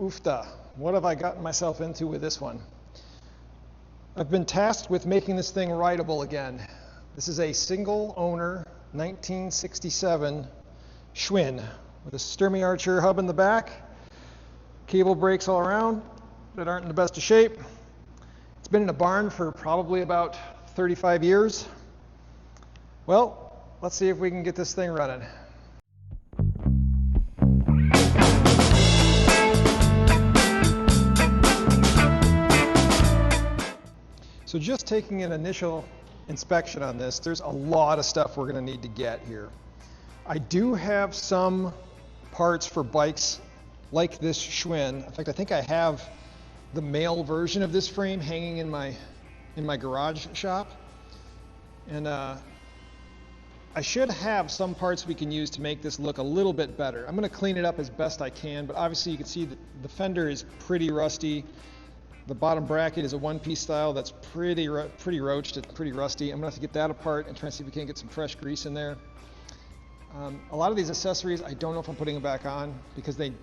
Oofta, what have I gotten myself into with this one? I've been tasked with making this thing rideable again. This is a single owner 1967 Schwinn with a Sturmey Archer hub in the back, cable brakes all around that aren't in the best of shape. It's been in a barn for probably about 35 years. Well, let's see if we can get this thing running. So just taking an initial inspection on this, there's a lot of stuff we're going to need to get here. I do have some parts for bikes like this Schwinn. In fact, I think I have the male version of this frame hanging in my garage shop. And I should have some parts we can use to make this look a little bit better. I'm going to clean it up as best I can, but obviously you can see that the fender is pretty rusty. The bottom bracket is a one-piece style that's pretty roached, it's pretty rusty. I'm gonna have to get that apart and try and see if we can't get some fresh grease in there. A lot of these accessories, I don't know if I'm putting them back on because they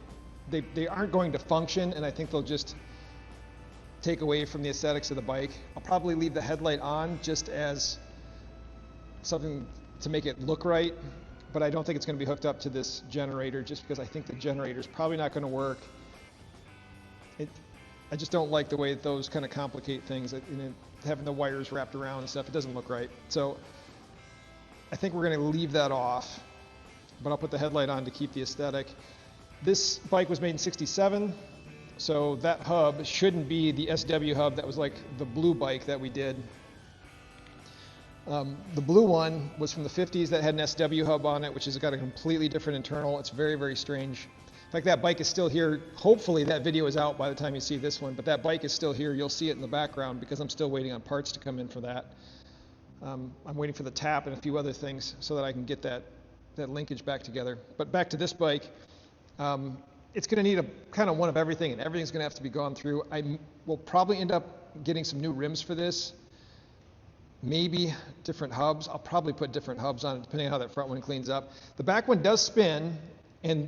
aren't going to function, and I think they'll just take away from the aesthetics of the bike. I'll probably leave the headlight on just as something to make it look right, but I don't think it's gonna be hooked up to this generator just because I think the generator is probably not gonna work. I just don't like the way that those kind of complicate things, having the wires wrapped around and stuff. It doesn't look right. So I think we're going to leave that off, but I'll put the headlight on to keep the aesthetic. This bike was made in '67, so that hub shouldn't be the SW hub that was like the blue bike that we did. The blue one was from the 50s that had an SW hub on it, which has got a completely different internal. It's very, very strange. In fact, that bike is still here. Hopefully that video is out by the time you see this one, but that bike is still here. You'll see it in the background because I'm still waiting on parts to come in for that. I'm waiting for the tap and a few other things so that I can get that linkage back together. But back to this bike, it's going to need a kind of one of everything, and everything's going to have to be gone through. I will probably end up getting some new rims for this, maybe different hubs. I'll probably put different hubs on it depending on how that front one cleans up. The back one does spin, and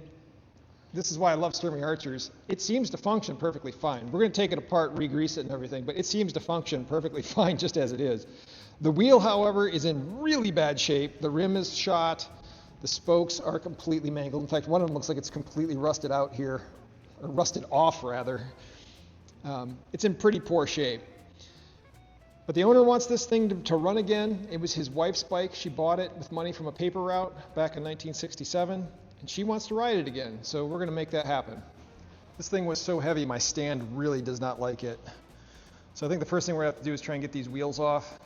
this is why I love Sturmey Archers. It seems to function perfectly fine. We're going to take it apart, re-grease it and everything, but it seems to function perfectly fine just as it is. The wheel, however, is in really bad shape. The rim is shot. The spokes are completely mangled. In fact, one of them looks like it's completely rusted out here, or rusted off rather. It's in pretty poor shape. But the owner wants this thing to run again. It was his wife's bike. She bought it with money from a paper route back in 1967. And she wants to ride it again, so we're going to make that happen. This thing was so heavy, my stand really does not like it. So I think the first thing we're going to have to do is try and get these wheels off.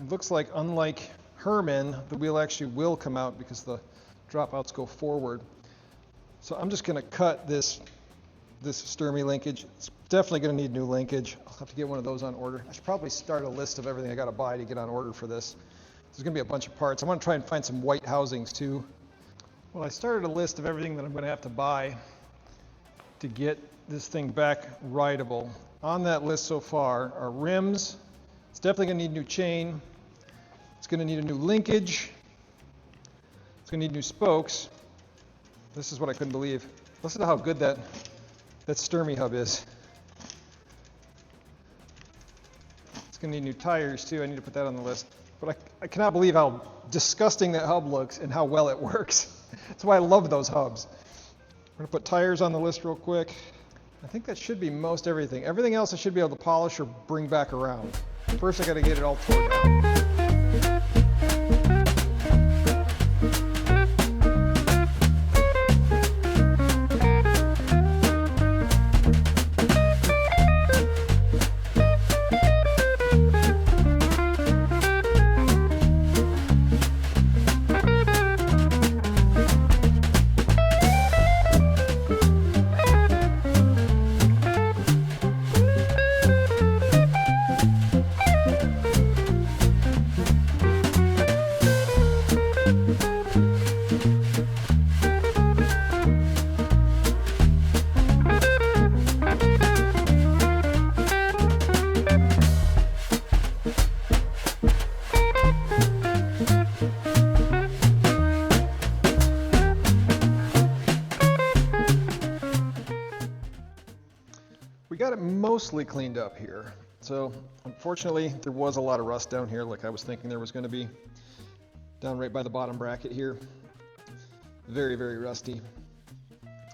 It looks like, unlike Herman, the wheel actually will come out because the dropouts go forward. So I'm just going to cut this Sturmey linkage. It's definitely going to need new linkage. I'll have to get one of those on order. I should probably start a list of everything I got to buy to get on order for this. There's going to be a bunch of parts. I want to try and find some white housings too. Well, I started a list of everything that I'm going to have to buy to get this thing back rideable. On that list so far are rims. It's definitely going to need new chain. It's going to need a new linkage. It's going to need new spokes. This is what I couldn't believe. Listen to how good that Sturmey hub is. It's going to need new tires too. I need to put that on the list. But I cannot believe how disgusting that hub looks and how well it works. That's why I love those hubs. We're going to put tires on the list real quick. I think that should be most everything. Everything else I should be able to polish or bring back around. First I got to get it all torn down. got it mostly cleaned up here. So unfortunately, there was a lot of rust down here, like I was thinking there was going to be. Down right by the bottom bracket here. Very, very rusty.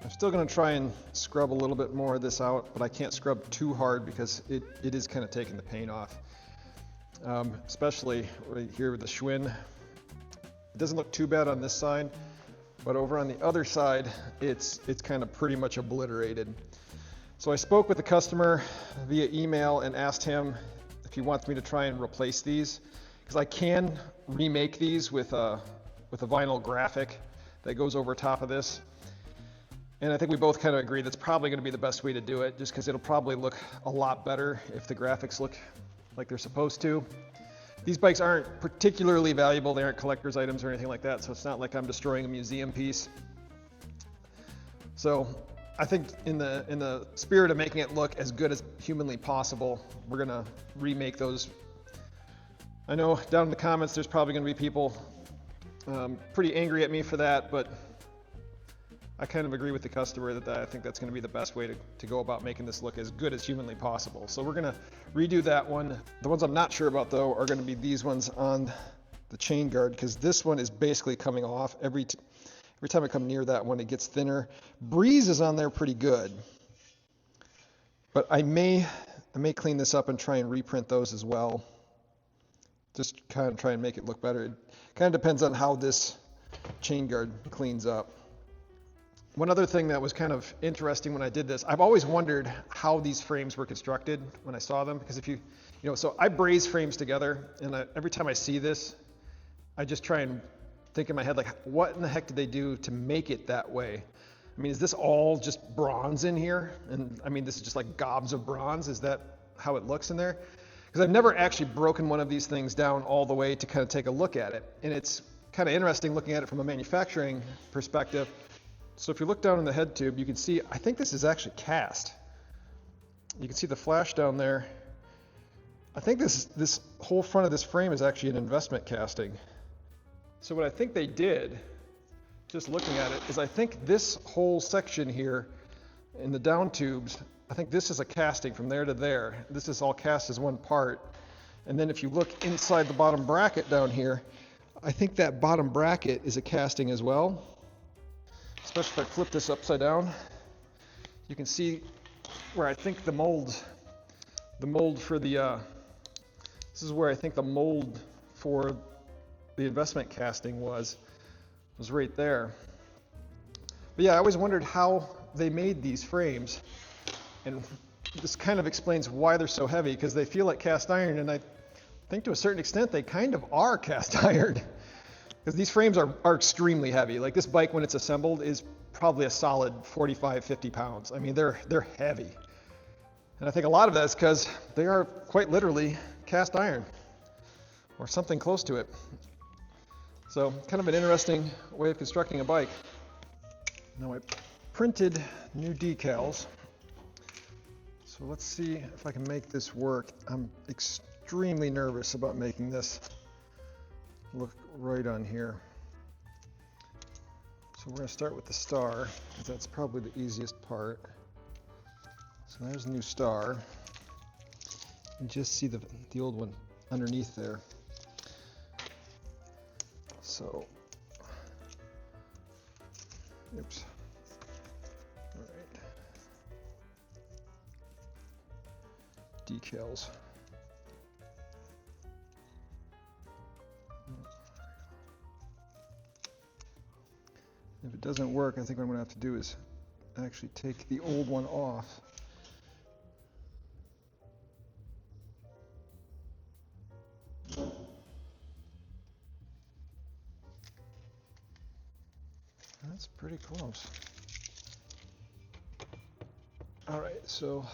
I'm still going to try and scrub a little bit more of this out, but I can't scrub too hard because it is kind of taking the paint off. Especially right here with the Schwinn. It doesn't look too bad on this side, but over on the other side, it's kind of pretty much obliterated. So I spoke with the customer via email and asked him if he wants me to try and replace these, because I can remake these with a vinyl graphic that goes over top of this. And I think we both kind of agree that's probably going to be the best way to do it, just because it'll probably look a lot better if the graphics look like they're supposed to. These bikes aren't particularly valuable. They aren't collector's items or anything like that, so it's not like I'm destroying a museum piece. So I think in the spirit of making it look as good as humanly possible, we're going to remake those. I know down in the comments there's probably going to be people pretty angry at me for that, but I kind of agree with the customer that I think that's going to be the best way to go about making this look as good as humanly possible. So we're going to redo that one. The ones I'm not sure about though are going to be these ones on the chain guard, because this one is basically coming off. Every time I come near that one, it gets thinner. Breeze is on there pretty good, but I may clean this up and try and reprint those as well. Just kind of try and make it look better. It kind of depends on how this chain guard cleans up. One other thing that was kind of interesting when I did this, I've always wondered how these frames were constructed when I saw them, because if you so I braze frames together, and every time I see this, I just try and think in my head, like, what in the heck did they do to make it that way? I mean, is this all just bronze in here? And I mean, this is just like gobs of bronze. Is that how it looks in there? Because I've never actually broken one of these things down all the way to kind of take a look at it. And it's kind of interesting looking at it from a manufacturing perspective. So if you look down in the head tube, you can see, I think this is actually cast. You can see the flash down there. I think this whole front of this frame is actually an investment casting. So what I think they did, just looking at it, is I think this whole section here in the down tubes, I think this is a casting from there to there. This is all cast as one part. And then if you look inside the bottom bracket down here, I think that bottom bracket is a casting as well. Especially if I flip this upside down, you can see where I think the mold for the, this is where I think the mold for the investment casting was right there. But yeah, I always wondered how they made these frames, and this kind of explains why they're so heavy, because they feel like cast iron, and I think to a certain extent they kind of are cast iron. Because these frames are extremely heavy. Like this bike, when it's assembled, is probably a solid 45, 50 pounds. I mean, they're heavy. And I think a lot of that is because they are quite literally cast iron, or something close to it. So kind of an interesting way of constructing a bike. Now I printed new decals. So let's see if I can make this work. I'm extremely nervous about making this look right on here. So we're going to start with the star, because that's probably the easiest part. So there's a new star. You just see the old one underneath there. So, oops. All right. Decals. If it doesn't work, I think what I'm going to have to do is actually take the old one off. That's pretty close. All right, so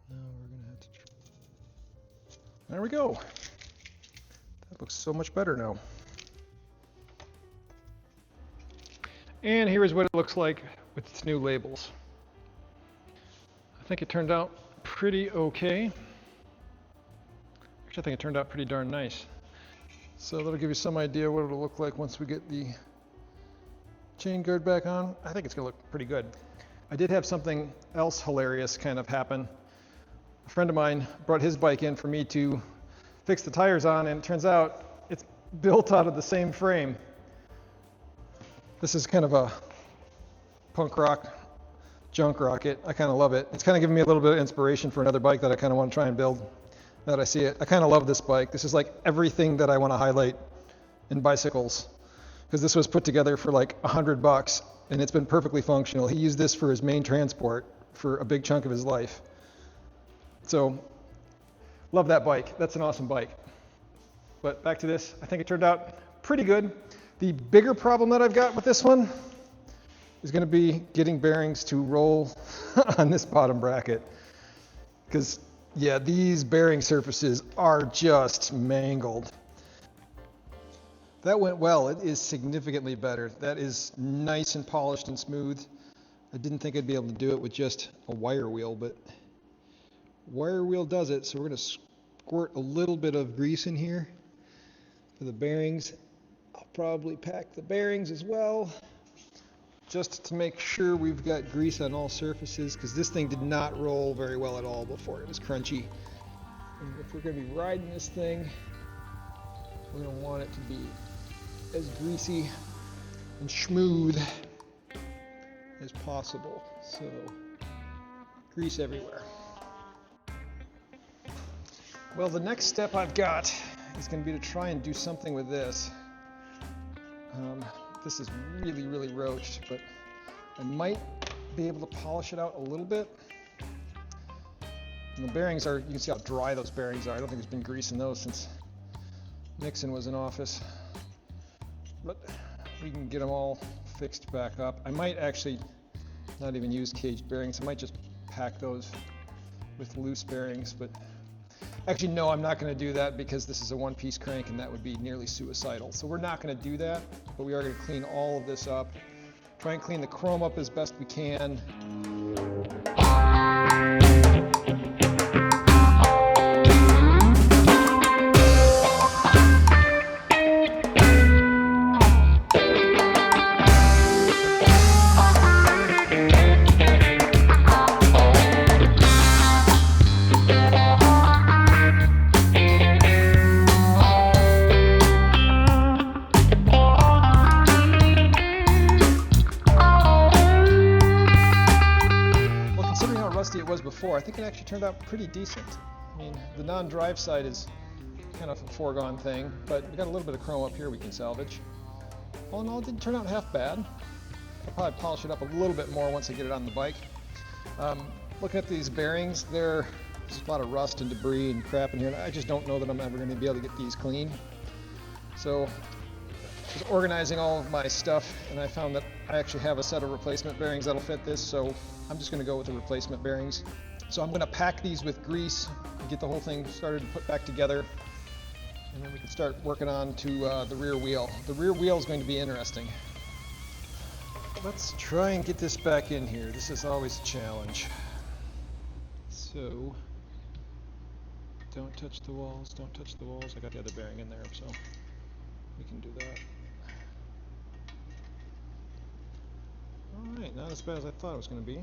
now we're going to have to. There we go. That looks so much better now. And here's what it looks like with its new labels. I think it turned out pretty okay. Actually, I think it turned out pretty darn nice. So that'll give you some idea what it'll look like once we get the chain guard back on. I think it's gonna look pretty good. I did have something else hilarious kind of happen. A friend of mine brought his bike in for me to fix the tires on, and it turns out it's built out of the same frame. This is kind of a punk rock junk rocket. I kind of love it. It's kind of giving me a little bit of inspiration for another bike that I kind of want to try and build. Now that I see it, I kind of love this bike. This is like everything that I want to highlight in bicycles, because this was put together for like $100 and it's been perfectly functional. He used this for his main transport for a big chunk of his life. So love that bike. That's an awesome bike. But back to this, I think it turned out pretty good. The bigger problem that I've got with this one is going to be getting bearings to roll on this bottom bracket, because yeah, these bearing surfaces are just mangled. That went well. It is significantly better. That is nice and polished and smooth. I didn't think I'd be able to do it with just a wire wheel, but wire wheel does it. So we're going to squirt a little bit of grease in here for the bearings. I'll probably pack the bearings as well, just to make sure we've got grease on all surfaces, because this thing did not roll very well at all before. It was crunchy. And if we're going to be riding this thing, we're going to want it to be as greasy and smooth as possible. So, grease everywhere. Well, the next step I've got is going to be to try and do something with this. This is really, really roached, but I might be able to polish it out a little bit. And the bearings are, you can see how dry those bearings are. I don't think there's been grease in those since Nixon was in office. But we can get them all fixed back up. I might actually not even use caged bearings. I might just pack those with loose bearings, but actually, no, I'm not going to do that because this is a one-piece crank and that would be nearly suicidal. So we're not going to do that, but we are going to clean all of this up. Try and clean the chrome up as best we can. It was before. I think it actually turned out pretty decent. I mean, the non-drive side is kind of a foregone thing, but we got a little bit of chrome up here we can salvage. All in all, it didn't turn out half bad. I'll probably polish it up a little bit more once I get it on the bike. Looking at these bearings, there's a lot of rust and debris and crap in here, and I just don't know that I'm ever going to be able to get these clean. So I was organizing all of my stuff, and I found that I actually have a set of replacement bearings that'll fit this, so I'm just going to go with the replacement bearings. So I'm going to pack these with grease and get the whole thing started and put back together, and then we can start working on to the rear wheel. The rear wheel is going to be interesting. Let's try and get this back in here. This is always a challenge. So don't touch the walls, don't touch the walls. I got the other bearing in there, so we can do that. Alright, not as bad as I thought it was going to be.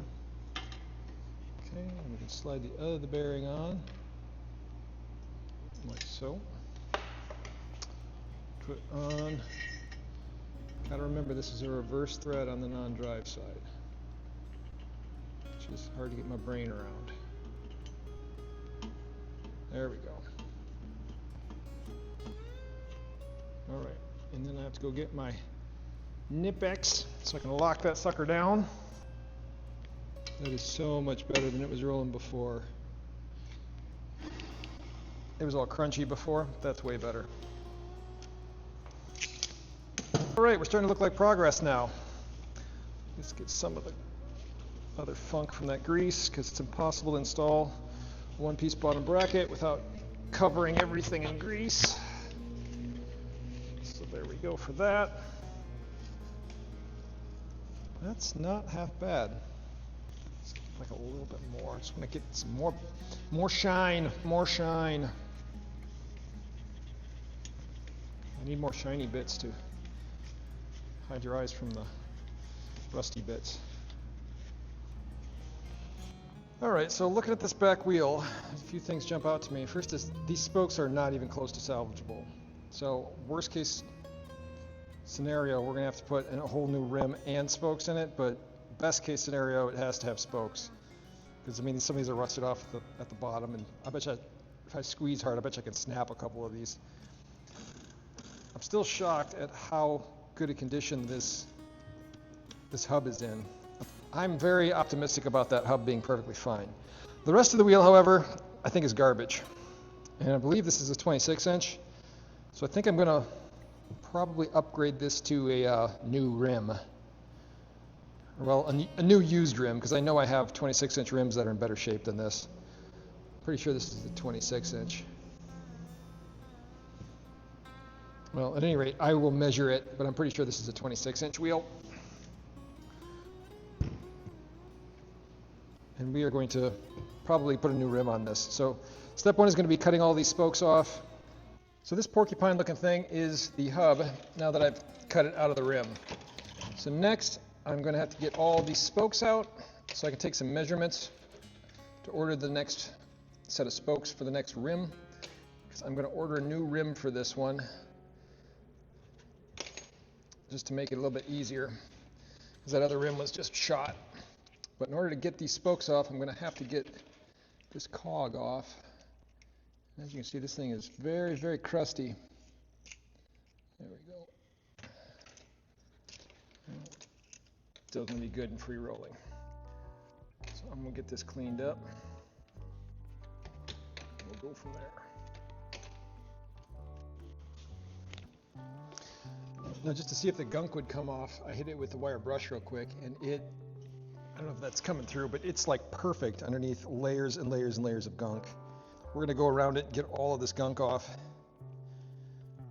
Okay, and we can slide the other bearing on, like so. Put on. Gotta remember this is a reverse thread on the non-drive side, which is hard to get my brain around. There we go. Alright, and then I have to go get my Nip-X so I can lock that sucker down. That is so much better than it was rolling before. It was all crunchy before. That's way better. Alright, we're starting to look like progress now. Let's get some of the other funk from that grease, because it's impossible to install a one-piece bottom bracket without covering everything in grease. So there we go for that. That's not half bad. Let's get like a little bit more. I just want to get some more shine, more shine. I need more shiny bits to hide your eyes from the rusty bits. All right, so looking at this back wheel, a few things jump out to me. First is these spokes are not even close to salvageable. So worst case scenario, we're gonna have to put a whole new rim and spokes in it, but best case scenario, it has to have spokes. Because I mean, some of these are rusted off at the bottom, and I bet you, if I squeeze hard, I bet you I can snap a couple of these. I'm still shocked at how good a condition this hub is in. I'm very optimistic about that hub being perfectly fine. The rest of the wheel, however, I think is garbage. And I believe this is a 26-inch. So I think I'm going to probably upgrade this to a new rim. Well, a new used rim, because I know I have 26-inch rims that are in better shape than this. Pretty sure this is the 26-inch. Well, at any rate, I will measure it, but I'm pretty sure this is a 26-inch wheel. And we are going to probably put a new rim on this. So step one is going to be cutting all these spokes off. So this porcupine looking thing is the hub now that I've cut it out of the rim. So next I'm going to have to get all these spokes out so I can take some measurements to order the next set of spokes for the next rim. Because I'm going to order a new rim for this one just to make it a little bit easier, because that other rim was just shot. But in order to get these spokes off, I'm going to have to get this cog off. As you can see, this thing is very, very crusty. There we go. Still going to be good and free rolling. So I'm going to get this cleaned up. We'll go from there. Now, just to see if the gunk would come off, I hit it with the wire brush real quick, and I don't know if that's coming through, but it's like perfect underneath layers and layers and layers of gunk. We're going to go around it and get all of this gunk off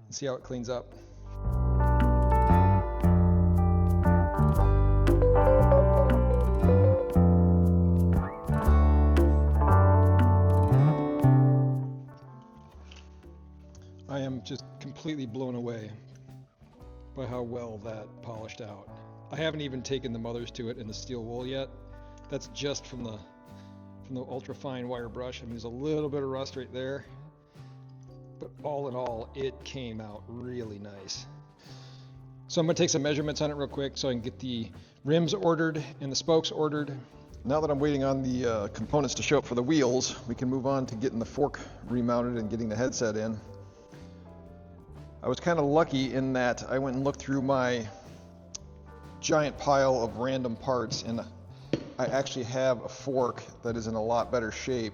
and see how it cleans up. I am just completely blown away by how well that polished out. I haven't even taken the mothers to it in the steel wool yet. That's just from the ultra fine wire brush. I mean, there's a little bit of rust right there, but all in all, it came out really nice. So I'm going to take some measurements on it real quick so I can get the rims ordered and the spokes ordered. Now that I'm waiting on the components to show up for the wheels, we can move on to getting the fork remounted and getting the headset in. I was kind of lucky in that I went and looked through my giant pile of random parts, and I actually have a fork that is in a lot better shape.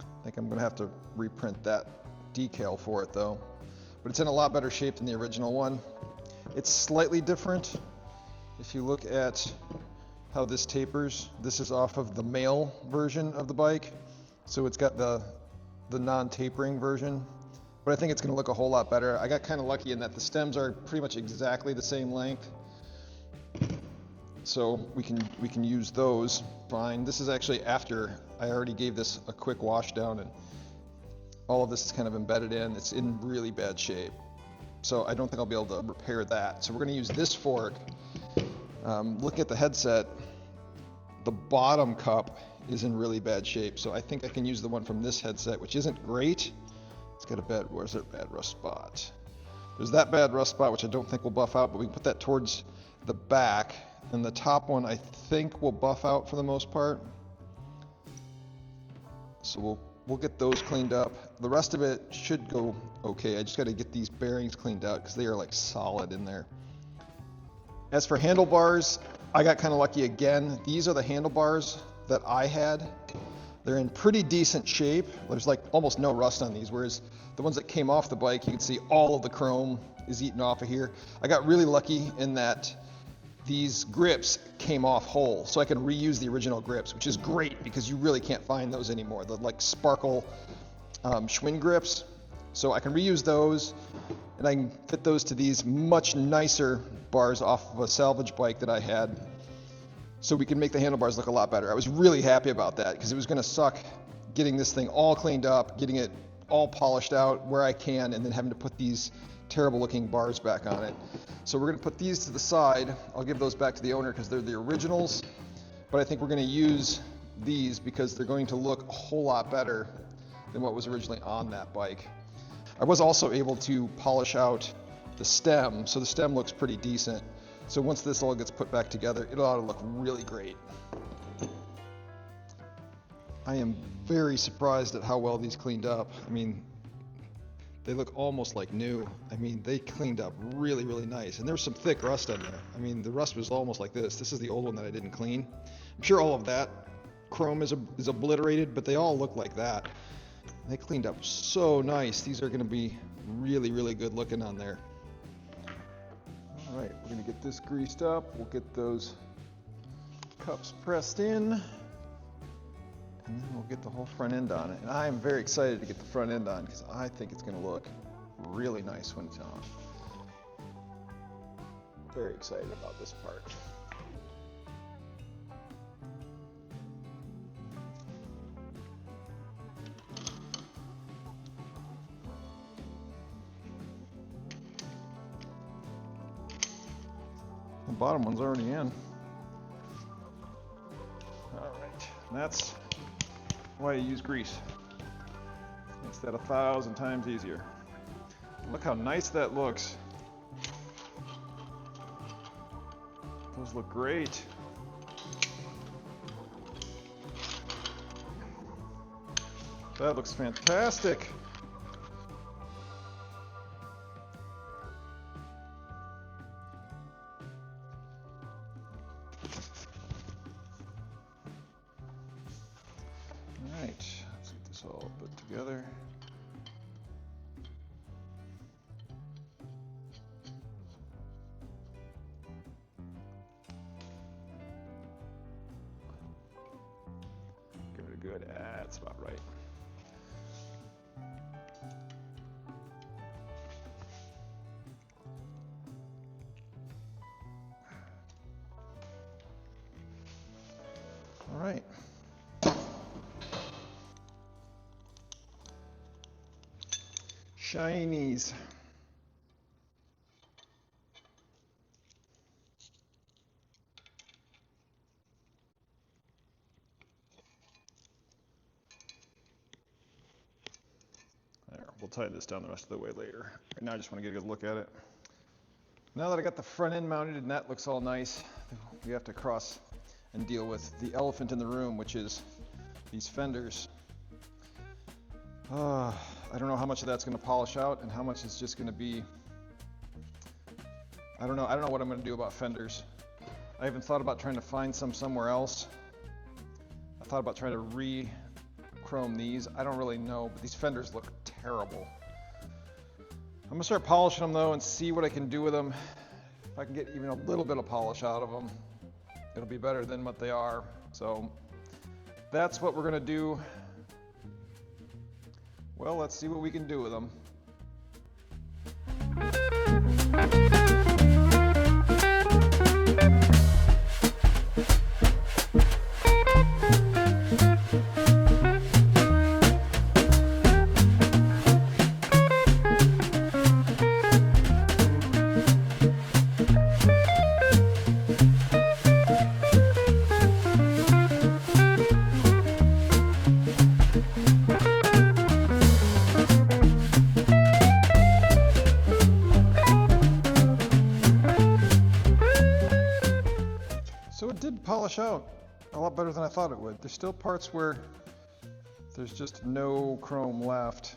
I think I'm going to have to reprint that decal for it though, but it's in a lot better shape than the original one. It's slightly different. If you look at how this tapers, this is off of the male version of the bike, so it's got the non-tapering version, but I think it's going to look a whole lot better. I got kind of lucky in that the stems are pretty much exactly the same length, so we can use those fine. This is actually after I already gave this a quick wash down, and all of this is kind of embedded in. It's in really bad shape, so I don't think I'll be able to repair that. So we're going to use this fork. Looking at the headset, the bottom cup is in really bad shape, so I think I can use the one from this headset, which isn't great. It's got a bad, where's that bad rust spot? There's that bad rust spot, which I don't think will buff out, but we can put that towards the back. And the top one, I think, will buff out for the most part. So we'll get those cleaned up. The rest of it should go okay. I just got to get these bearings cleaned out because they are like solid in there. As for handlebars, I got kind of lucky again. These are the handlebars that I had. They're in pretty decent shape. There's like almost no rust on these, whereas the ones that came off the bike, you can see all of the chrome is eaten off of here. I got really lucky in that these grips came off whole, so I can reuse the original grips, which is great because you really can't find those anymore. The like sparkle Schwinn grips. So I can reuse those, and I can fit those to these much nicer bars off of a salvage bike that I had, so we can make the handlebars look a lot better. I was really happy about that because it was going to suck getting this thing all cleaned up, getting it all polished out where I can, and then having to put these terrible looking bars back on it. So we're going to put these to the side. I'll give those back to the owner because they're the originals, but I think we're going to use these because they're going to look a whole lot better than what was originally on that bike. I was also able to polish out the stem, so the stem looks pretty decent. So once this all gets put back together, it ought to look really great. I am very surprised at how well these cleaned up. I mean, they look almost like new. I mean, they cleaned up really, really nice. And there's some thick rust on there. I mean, the rust was almost like this. This is the old one that I didn't clean. I'm sure all of that chrome is obliterated, but they all look like that. They cleaned up so nice. These are gonna be really, really good looking on there. All right, we're gonna get this greased up. We'll get those cups pressed in, and then we'll get the whole front end on it. And I am very excited to get the front end on because I think it's gonna look really nice when it's on. Very excited about this part. The bottom one's already in. All right, and that's why you use grease. Makes that 1,000 times easier. Look how nice that looks. Those look great. That looks fantastic. Let's get this all put together. Give it a good, that's about right. All right. Shinies. There, we'll tie this down the rest of the way later. Right now I just want to get a good look at it. Now that I got the front end mounted and that looks all nice, we have to cross and deal with the elephant in the room, which is these fenders. I don't know how much of that's going to polish out and how much is just going to be, I don't know what I'm going to do about fenders. I even thought about trying to find some somewhere else. I thought about trying to re-chrome these. I don't really know, but these fenders look terrible. I'm going to start polishing them though and see what I can do with them. If I can get even a little bit of polish out of them, it'll be better than what they are. So that's what we're going to do. Well, let's see what we can do with them. So it did polish out a lot better than I thought it would. There's still parts where there's just no chrome left.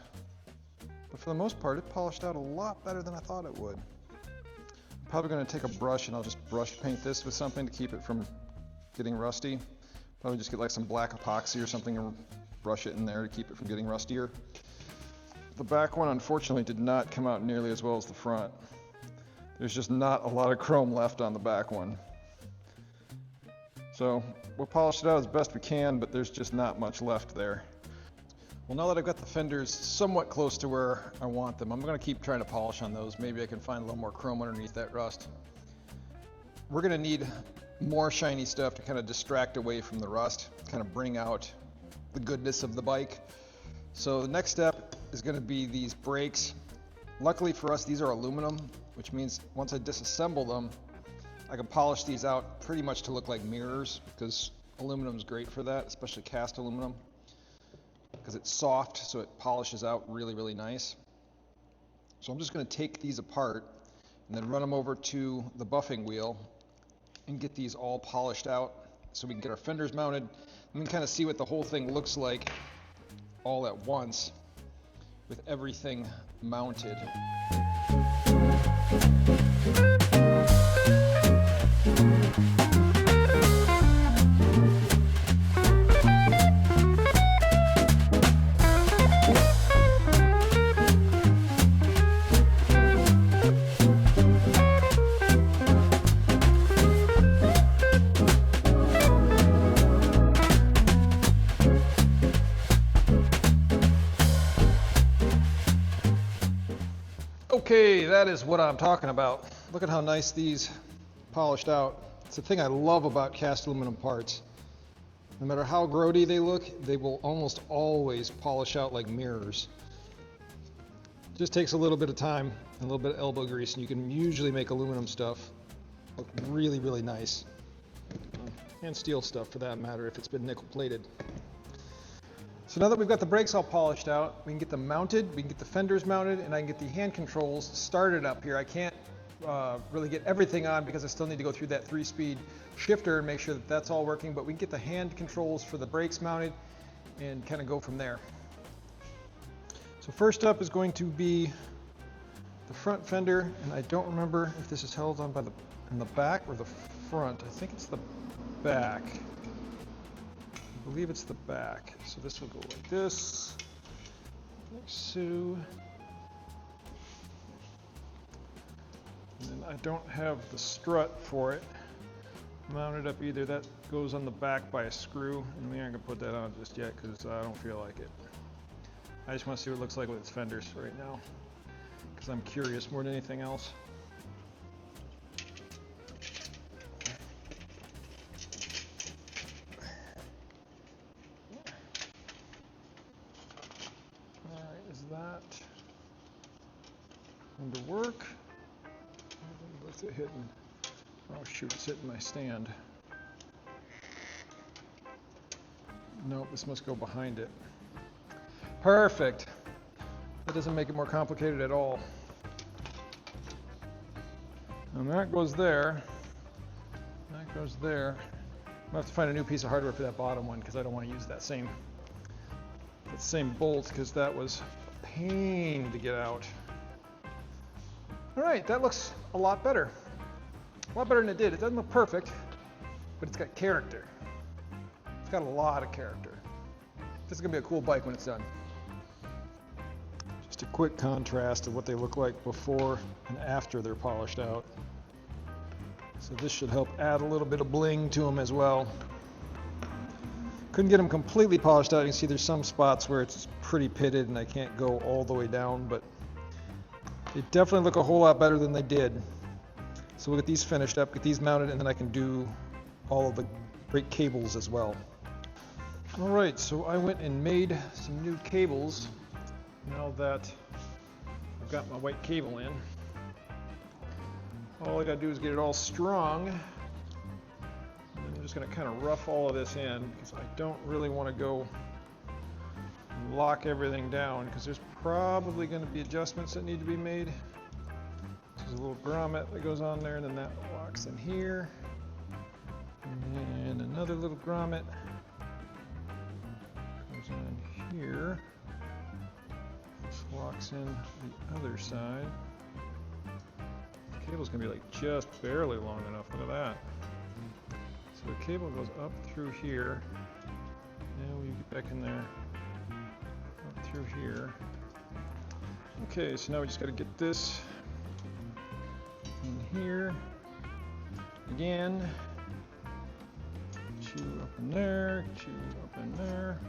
But for the most part, it polished out a lot better than I thought it would. I'm probably going to take a brush and I'll just brush paint this with something to keep it from getting rusty. Probably just get like some black epoxy or something and brush it in there to keep it from getting rustier. The back one unfortunately did not come out nearly as well as the front. There's just not a lot of chrome left on the back one. So we'll polish it out as best we can, but there's just not much left there. Well, now that I've got the fenders somewhat close to where I want them, I'm going to keep trying to polish on those. Maybe I can find a little more chrome underneath that rust. We're going to need more shiny stuff to kind of distract away from the rust, kind of bring out the goodness of the bike. So the next step is going to be these brakes. Luckily for us, these are aluminum, which means once I disassemble them, I can polish these out pretty much to look like mirrors, because Aluminum is great for that, especially cast aluminum, because it's soft, so it polishes out really, really nice. So I'm just going to take these apart and then run them over to the buffing wheel and get these all polished out so we can get our fenders mounted. And we can kind of see what the whole thing looks like all at once with everything mounted. Okay, that is what I'm talking about. Look at how nice these polished out. It's the thing I love about cast aluminum parts. No matter how grody they look, they will almost always polish out like mirrors. It just takes a little bit of time and a little bit of elbow grease, and you can usually make aluminum stuff look really, really nice. And steel stuff for that matter, if it's been nickel plated. So now that we've got the brakes all polished out, we can get them mounted, we can get the fenders mounted, and I can get the hand controls started up here. I can't really get everything on because I still need to go through that 3-speed shifter and make sure that that's all working, but we can get the hand controls for the brakes mounted and kind of go from there. So first up is going to be the front fender, and I don't remember if this is held on by in the back or the front. I think it's the back. I believe it's the back. So this will go like this, like so. And then I don't have the strut for it mounted up either. That goes on the back by a screw, and we aren't gonna put that on just yet because I don't feel like it. I just want to see what it looks like with its fenders right now, because I'm curious more than anything else. That going to work? What's it hitting? Oh shoot, it's hitting my stand. Nope, this must go behind it. Perfect. That doesn't make it more complicated at all. And that goes there. That goes there. I'm gonna have to find a new piece of hardware for that bottom one because I don't want to use that same bolt, because that was a pain to get out. All right, that looks a lot better. A lot better than it did. It doesn't look perfect, but it's got character. It's got a lot of character. This is gonna be a cool bike when it's done. Just a quick contrast of what they look like before and after they're polished out. So this should help add a little bit of bling to them as well. Couldn't get them completely polished out. You can see there's some spots where it's pretty pitted and I can't go all the way down, but they definitely look a whole lot better than they did. So we'll get these finished up, get these mounted, and then I can do all of the brake cables as well. All right, so I went and made some new cables now that I've got my white cable in. All I gotta do is get it all strong. I'm just going to kind of rough all of this in because I don't really want to go and lock everything down, because there's probably going to be adjustments that need to be made. There's a little grommet that goes on there, and then that locks in here, and another little grommet goes on here. This locks in the other side. The cable's going to be like just barely long enough. Look at that. So the cable goes up through here. Now we get back in there, up through here. Okay, so now we just got to get this in here again. 2 up in there, 2 up in there.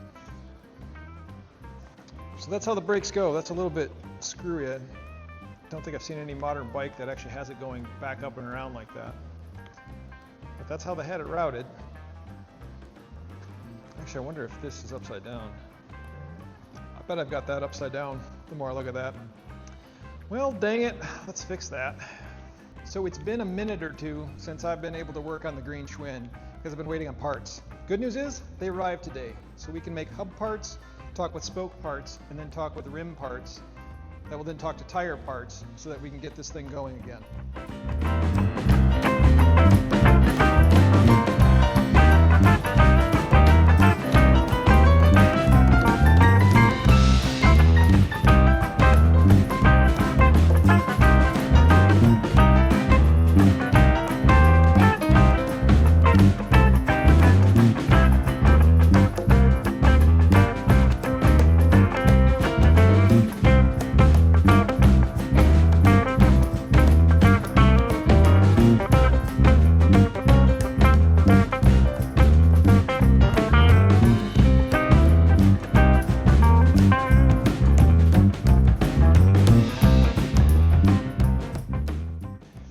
So that's how the brakes go. That's a little bit screwy. I don't think I've seen any modern bike that actually has it going back up and around like that. But that's how they had it routed. Actually, I wonder if this is upside down. I bet I've got that upside down the more I look at that. Well, dang it, let's fix that. So it's been a minute or two since I've been able to work on the green Schwinn because I've been waiting on parts. Good news is they arrived today, so we can make hub parts, talk with spoke parts, and then talk with rim parts that will then talk to tire parts so that we can get this thing going again.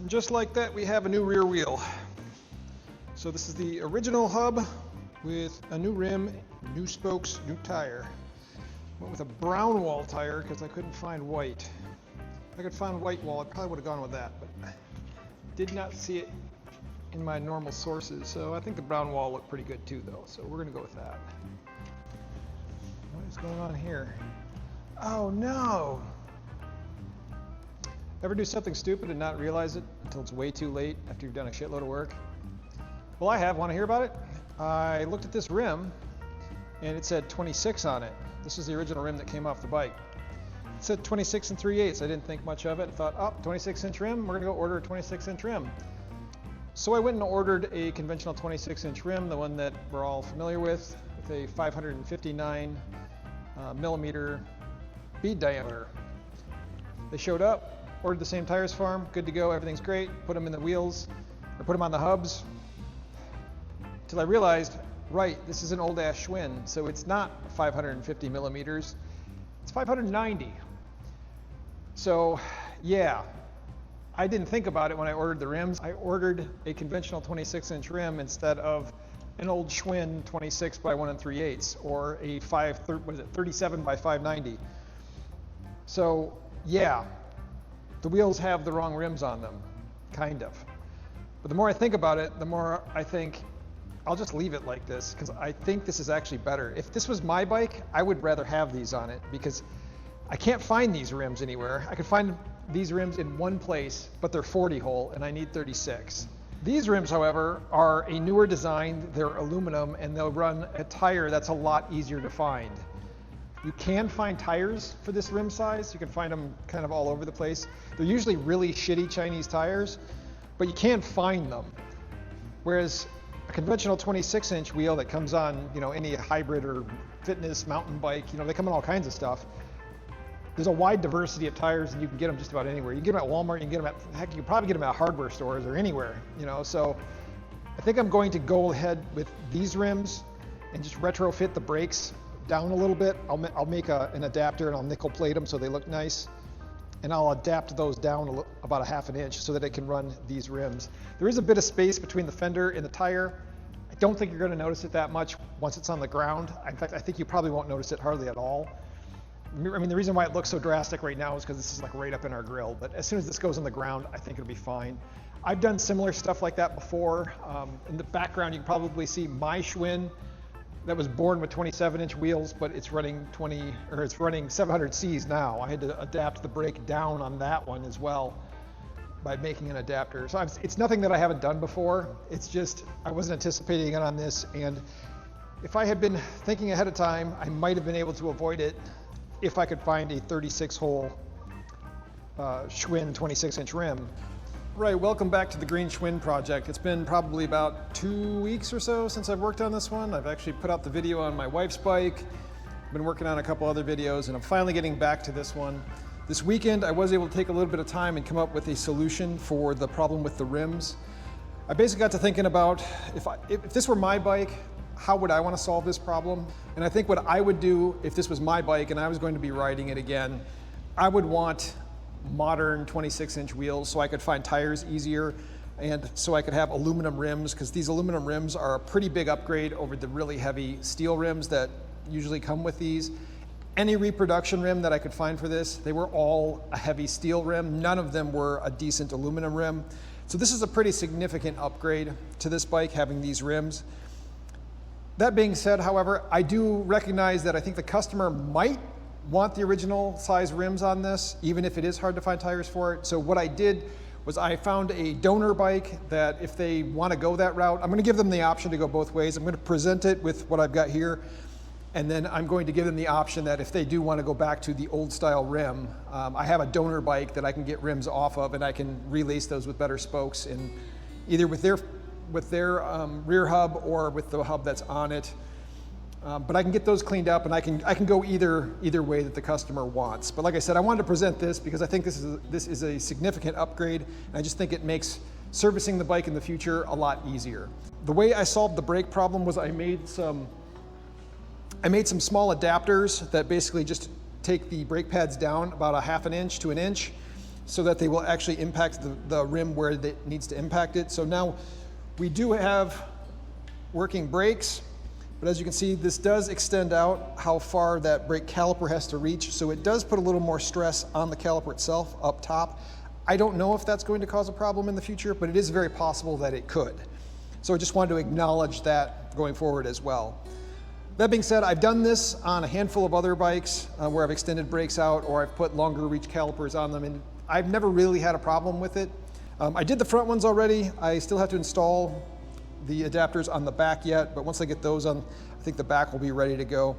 Just like that, we have a new rear wheel. So this is the original hub with a new rim, new spokes, new tire. Went with a brown wall tire because I couldn't find white. If I could find white wall, I probably would have gone with that, but I did not see it in my normal sources. So I think the brown wall looked pretty good too, though. So we're gonna go with that. What is going on here? Oh no! Ever do something stupid and not realize it until it's way too late after you've done a shitload of work? Well, I have. Want to hear about it? I looked at this rim and it said 26 on it. This is the original rim that came off the bike. It said 26 3/8. I didn't think much of it. I thought, oh, 26-inch rim, we're gonna go order a 26-inch rim. So I went and ordered a conventional 26-inch rim, the one that we're all familiar with a 559 millimeter bead diameter. They showed up. Ordered the same tires for them, good to go, everything's great. Put them in the wheels, or put them on the hubs. Till I realized, right, this is an old ass Schwinn, so it's not 550 millimeters, it's 590. So, yeah, I didn't think about it when I ordered the rims. I ordered a conventional 26-inch rim instead of an old Schwinn 26 by 1 3/8, or a 37 by 590. So, yeah. The wheels have the wrong rims on them, kind of. But the more I think about it, the more I think I'll just leave it like this because I think this is actually better. If this was my bike, I would rather have these on it because I can't find these rims anywhere. I could find these rims in one place, but they're 40 hole and I need 36. These rims, however, are a newer design. They're aluminum and they'll run a tire that's a lot easier to find. You can find tires for this rim size. You can find them kind of all over the place. They're usually really shitty Chinese tires, but you can find them. Whereas a conventional 26-inch wheel that comes on, any hybrid or fitness mountain bike, they come in all kinds of stuff. There's a wide diversity of tires and you can get them just about anywhere. You can get them at Walmart, you can get them heck, you can probably get them at hardware stores or anywhere, So I think I'm going to go ahead with these rims and just retrofit the brakes down a little bit. I'll make an adapter and I'll nickel plate them so they look nice. And I'll adapt those down about a ½ inch so that it can run these rims. There is a bit of space between the fender and the tire. I don't think you're gonna notice it that much once it's on the ground. In fact, I think you probably won't notice it hardly at all. I mean, the reason why it looks so drastic right now is because this is like right up in our grill. But as soon as this goes on the ground, I think it'll be fine. I've done similar stuff like that before. In the background, you can probably see my Schwinn that was born with 27-inch wheels, but it's running 700Cs now. I had to adapt the brake down on that one as well by making an adapter. So it's nothing that I haven't done before. It's just I wasn't anticipating it on this, and if I had been thinking ahead of time, I might have been able to avoid it if I could find a 36-hole Schwinn 26-inch rim. Right, welcome back to the Green Schwinn project. It's been probably about 2 weeks or so since I've worked on this one. I've actually put out the video on my wife's bike, been working on a couple other videos, and I'm finally getting back to this one. This weekend, I was able to take a little bit of time and come up with a solution for the problem with the rims. I basically got to thinking about, if this were my bike, how would I want to solve this problem? And I think what I would do if this was my bike and I was going to be riding it again, I would want modern 26-inch wheels so I could find tires easier and so I could have aluminum rims, because these aluminum rims are a pretty big upgrade over the really heavy steel rims that usually come with these. Any reproduction rim that I could find for this, they were all a heavy steel rim. None of them were a decent aluminum rim. So this is a pretty significant upgrade to this bike, having these rims. That being said, however, I do recognize that I think the customer might want the original size rims on this, even if it is hard to find tires for it. So what I did was I found a donor bike that if they want to go that route, I'm going to give them the option to go both ways. I'm going to present it with what I've got here, and then I'm going to give them the option that if they do want to go back to the old style rim, I have a donor bike that I can get rims off of, and I can relace those with better spokes, and either with their rear hub or with the hub that's on it. But I can get those cleaned up, and I can go either way that the customer wants. But like I said, I wanted to present this because I think this is a significant upgrade, and I just think it makes servicing the bike in the future a lot easier. The way I solved the brake problem was I made some small adapters that basically just take the brake pads down about a ½ inch to an inch so that they will actually impact the rim where it needs to impact it. So now we do have working brakes. But as you can see, this does extend out how far that brake caliper has to reach, so it does put a little more stress on the caliper itself up top. I don't know if that's going to cause a problem in the future, but it is very possible that it could. So I just wanted to acknowledge that going forward as well. That being said, I've done this on a handful of other bikes where I've extended brakes out or I've put longer reach calipers on them, and I've never really had a problem with it. I did the front ones already. I still have to install the adapters on the back yet, but once I get those on, I think the back will be ready to go.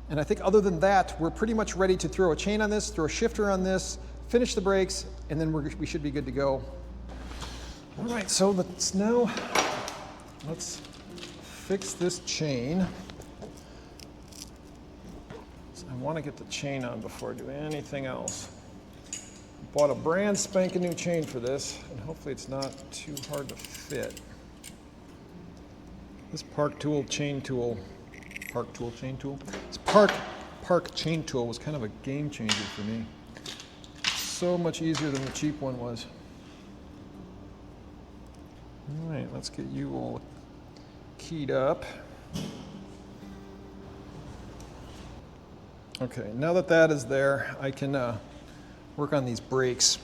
And I think other than that, we're pretty much ready to throw a chain on this, throw a shifter on this, finish the brakes, and then we should be good to go. All right, so let's fix this chain. So I want to get the chain on before I do anything else. Bought a brand spanking new chain for this, and hopefully it's not too hard to fit. This park chain tool, this park chain tool was kind of a game changer for me. So much easier than the cheap one was. All right, let's get you all keyed up. Okay, now that is there, I can work on these brakes.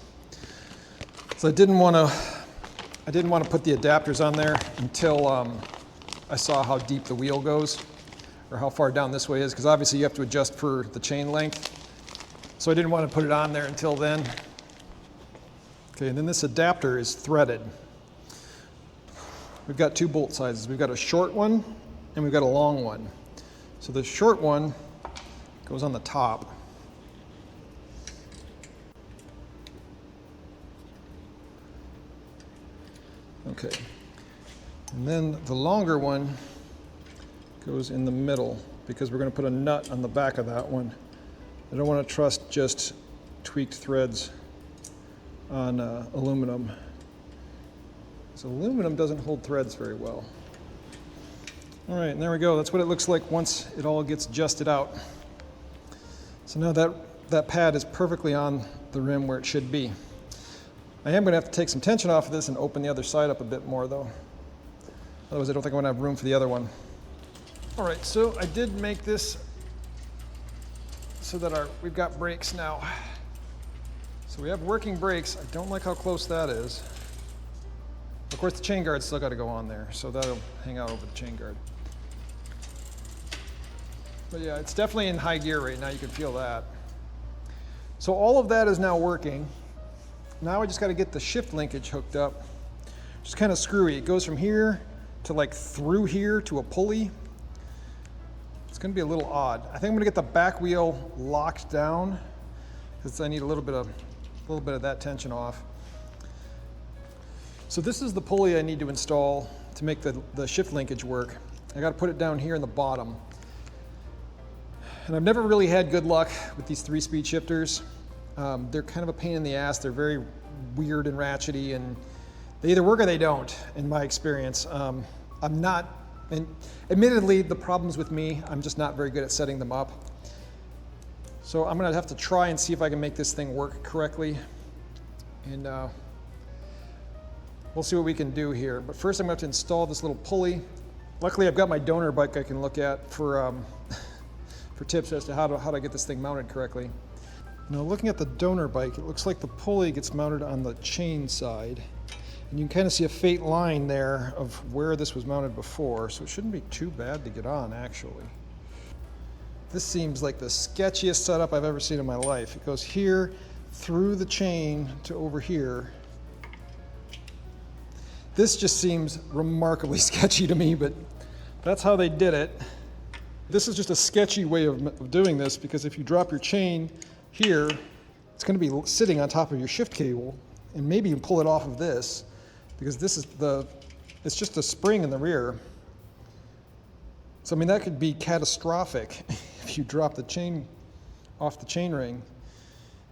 So I didn't want to put the adapters on there until I saw how deep the wheel goes, or how far down this way is, because obviously you have to adjust for the chain length. So I didn't want to put it on there until then. Okay, and then this adapter is threaded. We've got two bolt sizes. We've got a short one and we've got a long one. So the short one goes on the top. Okay. And then the longer one goes in the middle because we're going to put a nut on the back of that one. I don't want to trust just tweaked threads on aluminum. So aluminum doesn't hold threads very well. All right, and there we go. That's what it looks like once it all gets adjusted out. So now that pad is perfectly on the rim where it should be. I am going to have to take some tension off of this and open the other side up a bit more though. Otherwise I don't think I'm going to have room for the other one. All right, so I did make this so that we've got brakes now. So we have working brakes. I don't like how close that is. Of course the chain guard's still got to go on there, so that'll hang out over the chain guard. But yeah, it's definitely in high gear right now, you can feel that. So all of that is now working. Now I just got to get the shift linkage hooked up. Just kind of screwy. It goes from here to like through here to a pulley. It's going to be a little odd. I think I'm going to get the back wheel locked down because I need a little bit of that tension off. So this is the pulley I need to install to make the shift linkage work. I got to put it down here in the bottom. And I've never really had good luck with these 3-speed shifters. They're kind of a pain in the ass. They're very weird and ratchety, and they either work or they don't, in my experience. I'm not, and admittedly, the problem's with me. I'm just not very good at setting them up. So I'm gonna have to try and see if I can make this thing work correctly. And we'll see what we can do here. But first I'm gonna have to install this little pulley. Luckily I've got my donor bike I can look at for tips as to how to get this thing mounted correctly. Now looking at the donor bike, it looks like the pulley gets mounted on the chain side. And you can kind of see a faint line there of where this was mounted before, so it shouldn't be too bad to get on, actually. This seems like the sketchiest setup I've ever seen in my life. It goes here, through the chain to over here. This just seems remarkably sketchy to me, but that's how they did it. This is just a sketchy way of doing this, because if you drop your chain here, it's going to be sitting on top of your shift cable, and maybe you can pull it off of this, because this is it's just a spring in the rear. So, I mean, that could be catastrophic if you drop the chain off the chain ring,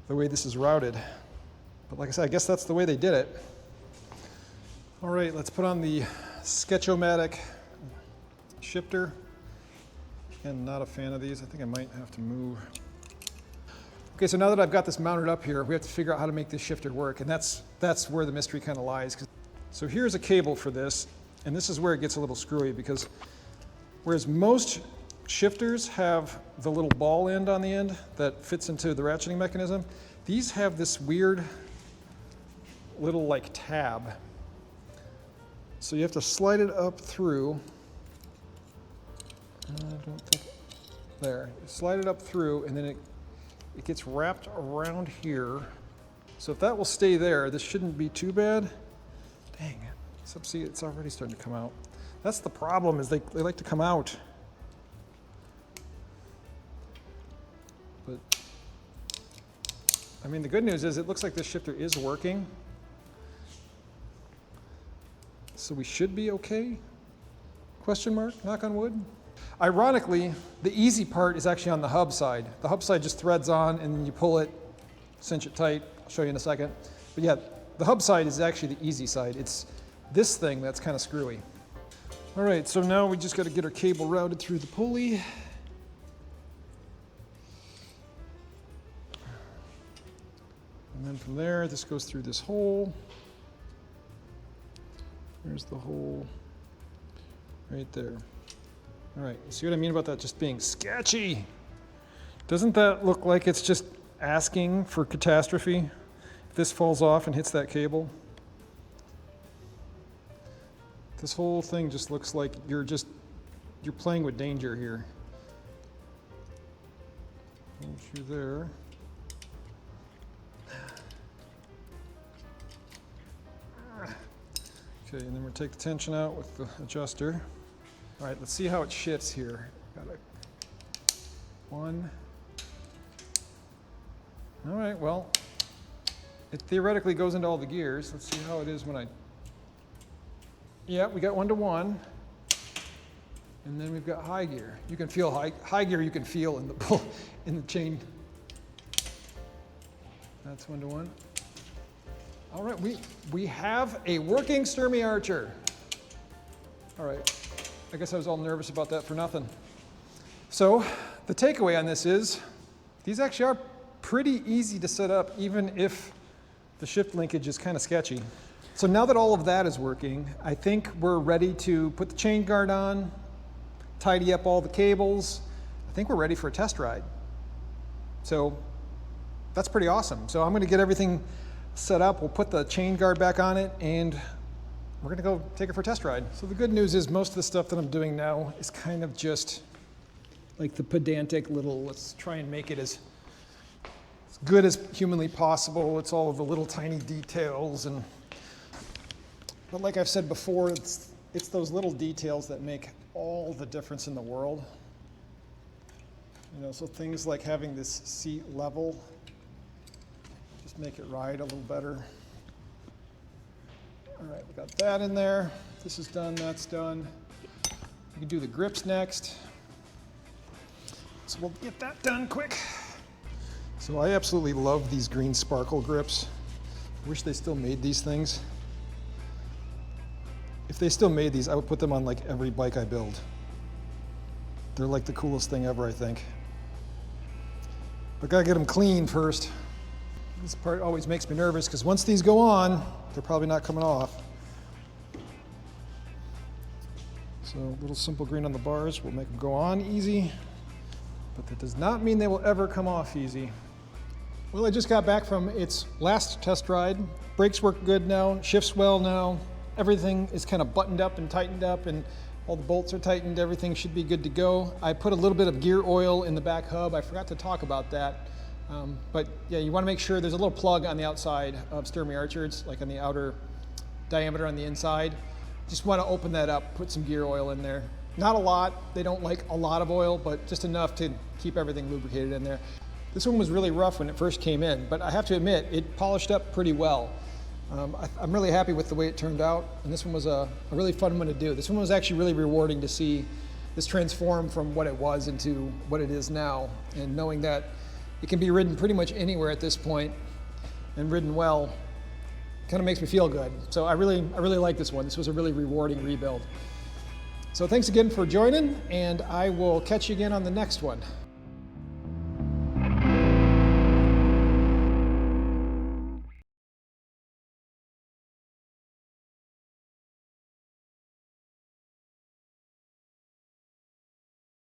the way this is routed. But like I said, I guess that's the way they did it. All right, let's put on the Sketch-O-Matic shifter. Again, not a fan of these. I think I might have to move. Okay, so now that I've got this mounted up here, we have to figure out how to make this shifter work, and that's where the mystery kind of lies. So here's a cable for this, and this is where it gets a little screwy, because whereas most shifters have the little ball end on the end that fits into the ratcheting mechanism, these have this weird little like tab. So you have to slide it up through. I don't think, there. Slide it up through, and then it gets wrapped around here. So if that will stay there, this shouldn't be too bad. Dang, so see, it's already starting to come out. That's the problem, is they like to come out. But, I mean, the good news is it looks like this shifter is working. So we should be okay? Question mark, knock on wood. Ironically, the easy part is actually on the hub side. The hub side just threads on, and then you pull it, cinch it tight. I'll show you in a second. But yeah, the hub side is actually the easy side. It's this thing that's kind of screwy. All right, so now we just got to get our cable routed through the pulley. And then from there, this goes through this hole. There's the hole right there. All right, see what I mean about that just being sketchy? Doesn't that look like it's just asking for catastrophe? If this falls off and hits that cable. This whole thing just looks like you're playing with danger here. Hold you there. Okay, and then we'll take the tension out with the adjuster. All right, let's see how it shifts here. Got it. One. All right, well, it theoretically goes into all the gears. Let's see how it is when I... Yeah, we got 1 to 1. And then we've got high gear. You can feel high gear, you can feel in the pull, in the chain. That's 1 to 1. All right, we have a working Sturmey Archer. All right, I guess I was all nervous about that for nothing. So the takeaway on this is these actually are pretty easy to set up, even if the shift linkage is kind of sketchy. So now that all of that is working, I think we're ready to put the chain guard on, tidy up all the cables. I think we're ready for a test ride. So that's pretty awesome. So I'm going to get everything set up. We'll put the chain guard back on it, and we're going to go take it for a test ride. So the good news is most of the stuff that I'm doing now is kind of just like the pedantic little, let's try and make it as good as humanly possible. It's all of the little tiny details, but like I've said before, it's those little details that make all the difference in the world. You know, so things like having this seat level, just make it ride a little better. All right, we got that in there. This is done, that's done. We can do the grips next. So we'll get that done quick. So I absolutely love these green sparkle grips. I wish they still made these things. If they still made these, I would put them on like every bike I build. They're like the coolest thing ever, I think. But gotta get them clean first. This part always makes me nervous because once these go on, they're probably not coming off. So a little simple green on the bars will make them go on easy, but that does not mean they will ever come off easy. Well, I just got back from its last test ride. Brakes work good now, shifts well now. Everything is kind of buttoned up and tightened up, and all the bolts are tightened. Everything should be good to go. I put a little bit of gear oil in the back hub. I forgot to talk about that. But yeah, you want to make sure there's a little plug on the outside of Sturmey Archers, like on the outer diameter on the inside. Just want to open that up, put some gear oil in there. Not a lot. They don't like a lot of oil, but just enough to keep everything lubricated in there. This one was really rough when it first came in, but I have to admit, it polished up pretty well. I'm really happy with the way it turned out, and this one was a really fun one to do. This one was actually really rewarding to see this transform from what it was into what it is now, and knowing that it can be ridden pretty much anywhere at this point, and ridden well, kind of makes me feel good. So I really like this one. This was a really rewarding rebuild. So thanks again for joining, and I will catch you again on the next one.